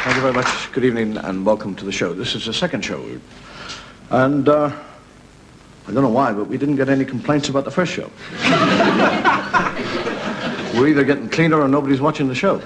Thank you very much. Good evening and welcome to the show. This is the second show. And I don't know why, but we didn't get any complaints about the first show. We're either getting cleaner or nobody's watching the show.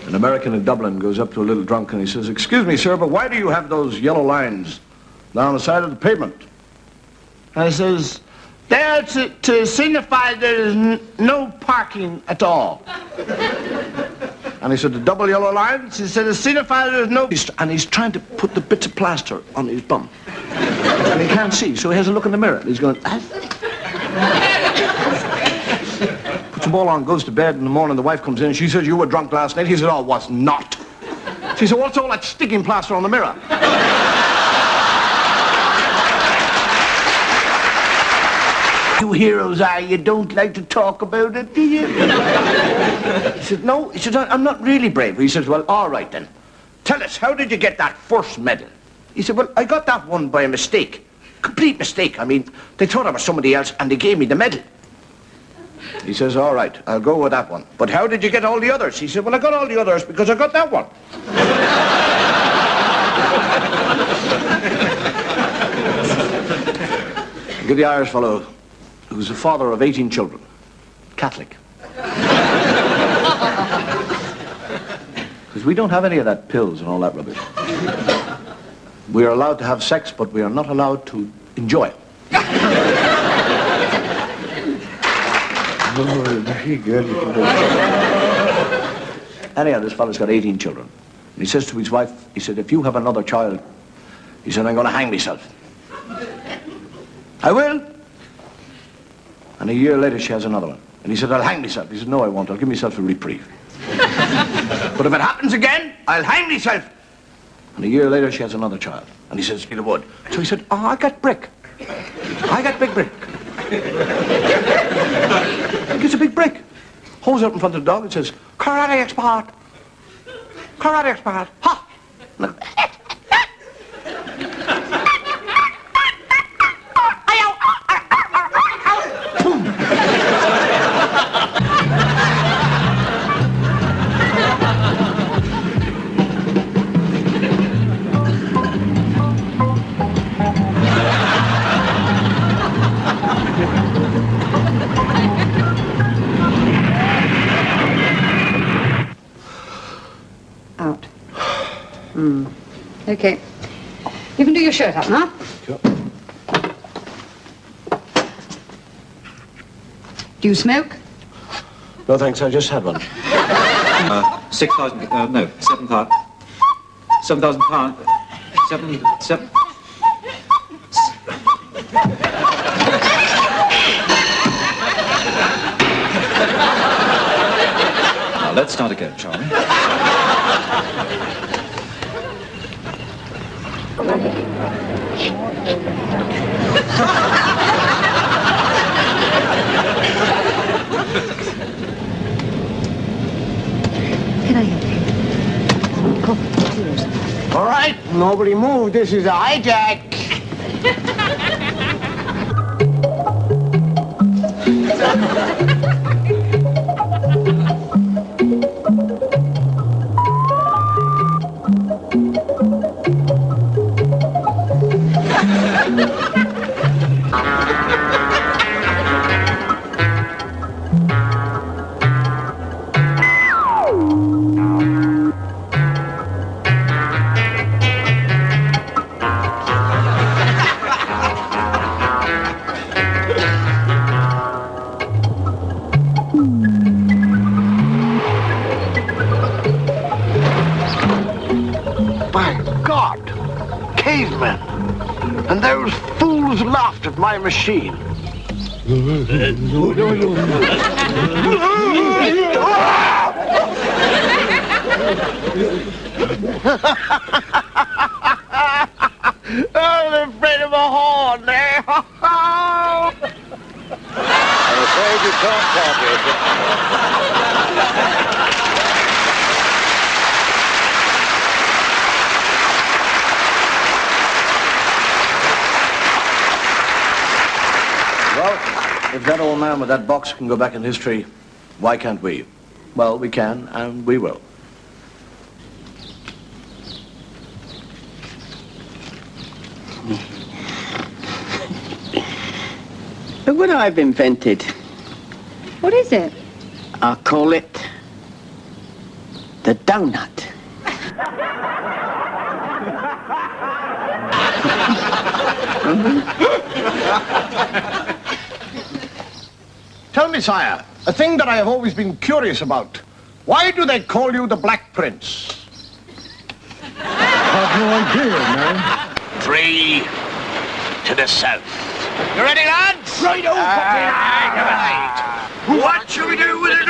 An American in Dublin goes up to a little drunk and he says, "Excuse me, sir, but why do you have those yellow lines down the side of the pavement?" And he says, "They're to signify there is no parking at all." And he said, "The double yellow lines?" He said, "To signify there is no..." And he's trying to put the bits of plaster on his bum. And he can't see, so he has a look in the mirror. And he's going, puts them all on, goes to bed. In the morning, the wife comes in. She says, "You were drunk last night." He said, "Oh, was not." She said, "What's all that sticking plaster on the mirror?" You heroes are, you don't like to talk about it, do you? He said, "No." He said, "I'm not really brave." He says, "Well, all right then. Tell us, how did you get that first medal?" He said, "Well, I got that one by a mistake. Complete mistake. I mean, they thought I was somebody else and they gave me the medal." He says, "All right, I'll go with that one. But how did you get all the others?" He said, "Well, I got all the others because I got that one." Look at the Irish fellow who's the father of 18 children, Catholic. Because we don't have any of that pills and all that rubbish. We are allowed to have sex, but we are not allowed to enjoy it. Oh, very good. Anyhow, this fellow's got 18 children. And he says to his wife, he said, "If you have another child," he said, "I'm going to hang myself." "I will." And a year later, she has another one. And he said, "I'll hang myself." He said, "No, I won't. I'll give myself a reprieve." "But if it happens again, I'll hang myself." And a year later, she has another child. And he says, "Get a wood." So he said, "Oh, I got brick. I got big brick." He gets a big brick. Holds it up in front of the dog and says, "Karate expert. Karate expert. Ha!" Out. Okay. You can do your shirt up now. Sure. Do you smoke? No, thanks. I just had one. 6,000, no, 7,000. 7,000 pounds. 7. Now, let's start again, shall we? Can I help you? Coffee, cheers. All right, nobody move. This is a hijack. Cavemen. And those fools laughed at my machine. I'm afraid of a horn there. I'm afraid you can't talk it. Well, if that old man with that box can go back in history, why can't we? Well, we can, and we will. Look what I've invented. What is it? I'll call it the donut. Tell me, sire, a thing that I have always been curious about. Why do they call you the Black Prince? I've no idea, man. 3 to the south. You ready, lads? Right over. What shall we do with it?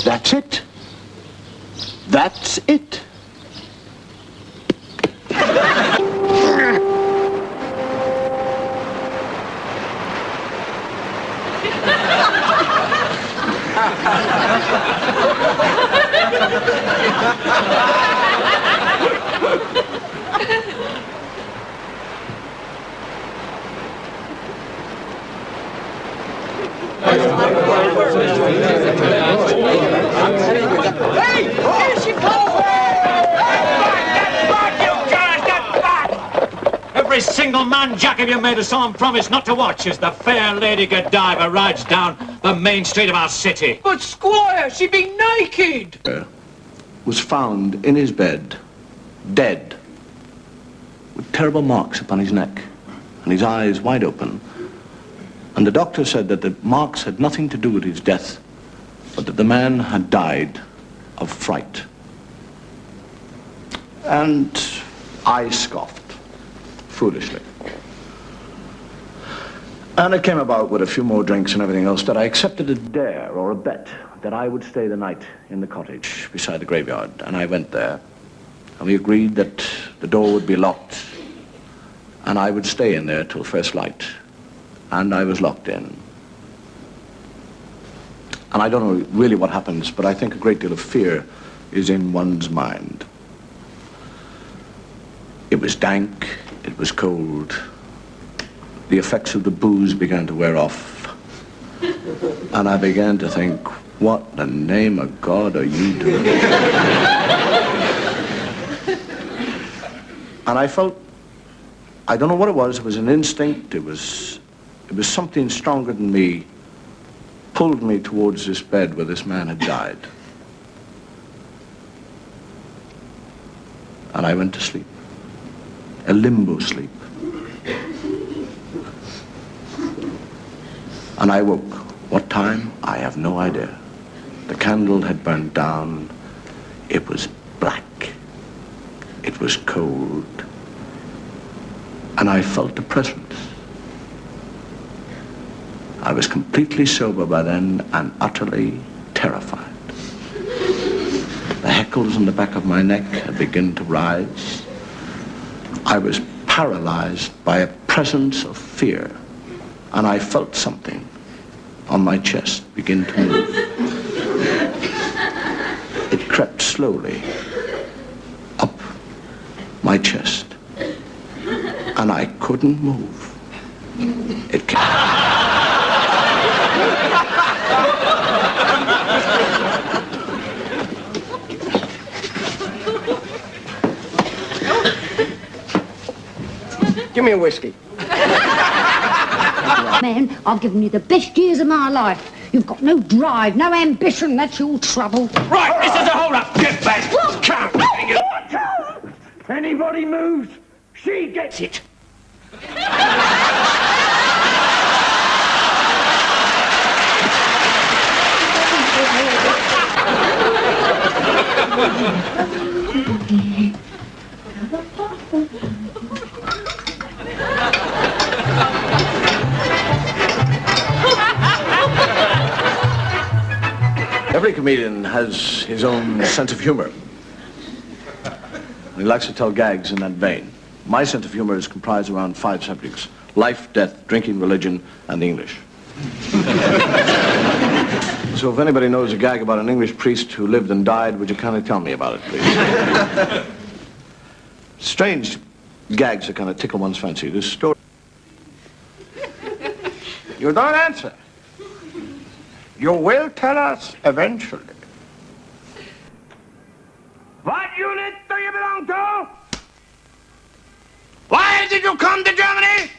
That's it. That's it. Every single man jack of you made a solemn promise not to watch as the fair Lady Godiva rides down the main street of our city. But, Squire, she'd be naked. Was found in his bed, dead, with terrible marks upon his neck and his eyes wide open. And the doctor said that the marks had nothing to do with his death, but that the man had died of fright. And I scoffed, foolishly. And it came about with a few more drinks and everything else that I accepted a dare or a bet that I would stay the night in the cottage beside the graveyard. And I went there, and we agreed that the door would be locked, and I would stay in there till first light. And I was locked in. And I don't know really what happens, but I think a great deal of fear is in one's mind. It was dank, it was cold. The effects of the booze began to wear off. And I began to think, what in the name of God are you doing? And I felt, I don't know what it was an instinct, it was something stronger than me, pulled me towards this bed where this man had died. And I went to sleep, a limbo sleep. And I woke. What time? I have no idea. The candle had burned down. It was black. It was cold. And I felt a presence. I was completely sober by then and utterly terrified. The hackles on the back of my neck had begun to rise. I was paralyzed by a presence of fear, and I felt something on my chest begin to move. It crept slowly up my chest, and I couldn't move. It came. Give me a whiskey. Man, I've given you the best years of my life. You've got no drive, no ambition. That's your trouble. Right, this is a hold-up. Get back. Anybody moves, she gets it. Every comedian has his own sense of humor. He likes to tell gags in that vein. My sense of humor is comprised around 5 subjects: life, death, drinking, religion, and English. So if anybody knows a gag about an English priest who lived and died, would you kindly tell me about it, please? Strange gags that kind of tickle one's fancy. This story... You don't answer. You will tell us eventually. What unit do you belong to? Why did you come to Germany?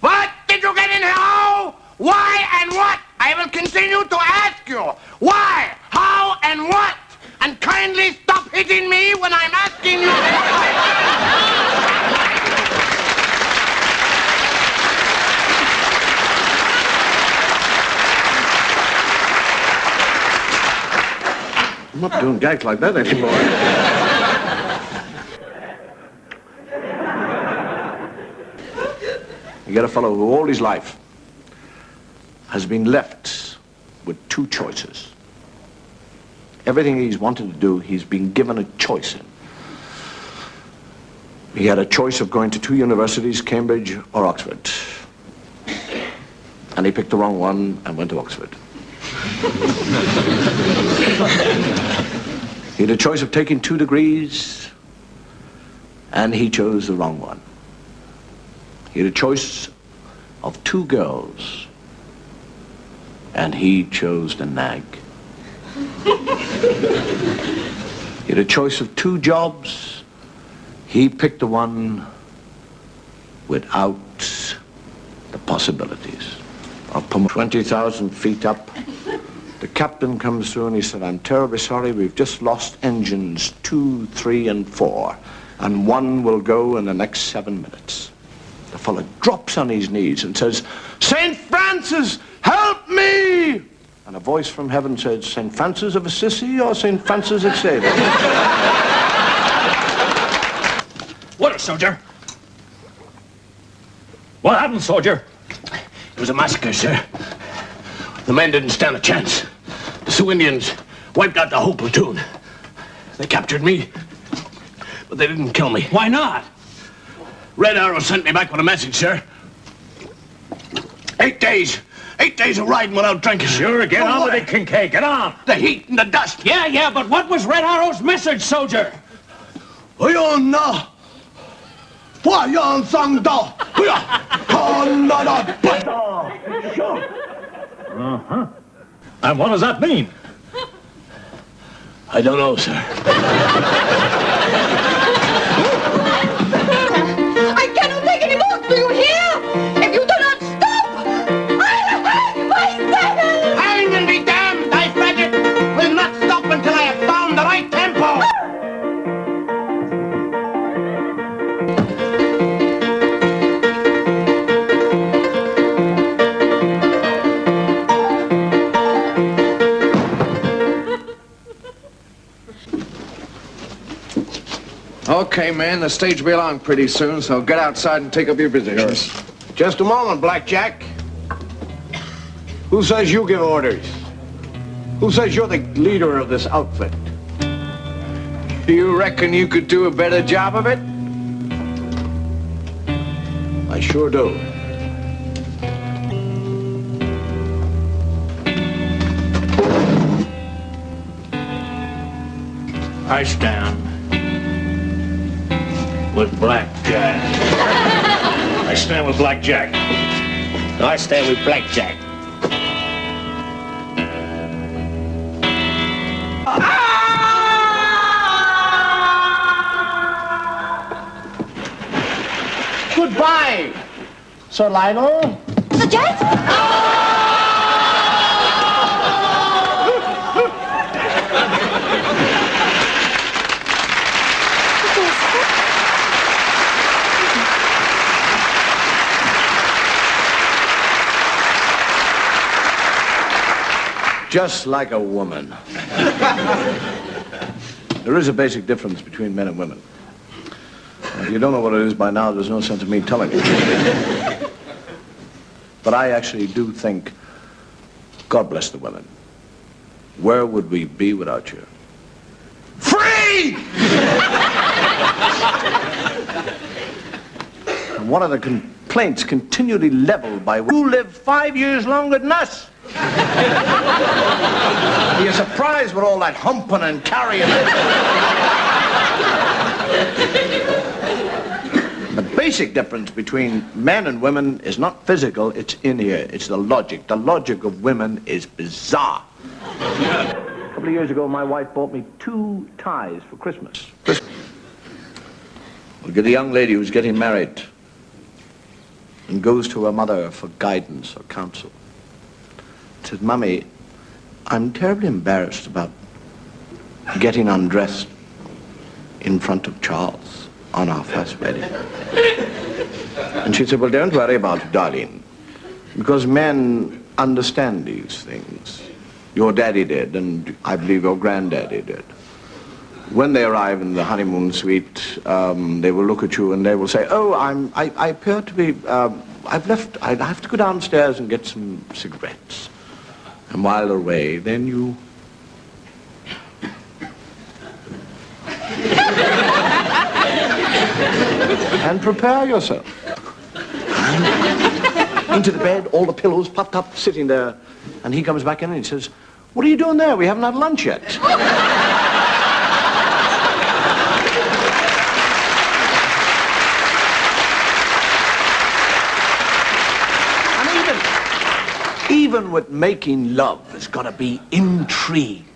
What did you get in here? How? Why and what? I will continue to ask you. Why? How and what? And kindly stop hitting me when I'm asking you. I'm not doing gags like that anymore. You get a fellow who all his life has been left with 2 choices. Everything he's wanted to do, he's been given a choice in. He had a choice of going to 2 universities, Cambridge or Oxford. And he picked the wrong one and went to Oxford. He had a choice of taking 2 degrees, and he chose the wrong one. He had a choice of 2 girls, and he chose the nag. He had a choice of 2 jobs. He picked the one without the possibilities of 20,000 feet up. The captain comes through and he said, "I'm terribly sorry, we've just lost engines 2, 3, and 4, and 1 will go in the next 7 minutes." The fellow drops on his knees and says, "St. Francis, help me!" And a voice from heaven said, "St. Francis of Assisi or St. Francis of Xavier?" What, soldier? What happened, soldier? It was a massacre, sir. The men didn't stand a chance. The Sioux Indians wiped out the whole platoon. They captured me, but they didn't kill me. Why not? Red Arrow sent me back with a message, sir. 8 days. 8 days of riding without drinking. Sure, get on with it, Kincaid. Get on. The heat and the dust. Yeah, but what was Red Arrow's message, soldier? And what does that mean? I don't know, sir. I cannot take any more. Do you hear? If you do not stop, I'll hang myself. Hang and be damned, I faggot. Will not stop until I have found the right tempo. Okay, man, the stage will be along pretty soon, so get outside and take up your positions. Just a moment, Blackjack. Who says you give orders? Who says you're the leader of this outfit? You reckon you could do a better job of it? I sure do. I stand with Blackjack. I stand with Blackjack. I stand with Blackjack. Goodbye, Sir Lionel. The jet? Just like a woman. There is a basic difference between men and women. If you don't know what it is by now, there's no sense of me telling you. But I actually do think, God bless the women. Where would we be without you? Free! And one of the complaints continually leveled by you live 5 years longer than us. You're surprised with all that humping and carrying. The basic difference between men and women is not physical, it's in here. It's the logic. The logic of women is bizarre. A couple of years ago, my wife bought me 2 ties for Christmas. We'll get a young lady who's getting married and goes to her mother for guidance or counsel. Says, Mummy, I'm terribly embarrassed about getting undressed in front of Charles on our first wedding. And she said, well, don't worry about it, darling, because men understand these things. Your daddy did, and I believe your granddaddy did. When they arrive in the honeymoon suite, they will look at you and they will say, oh, I appear to be, I have to go downstairs and get some cigarettes. And while they're away, then you... and prepare yourself. Into the bed, all the pillows popped up, sitting there. And he comes back in and he says, what are you doing there? We haven't had lunch yet. And even with making love, there's got to be intrigue.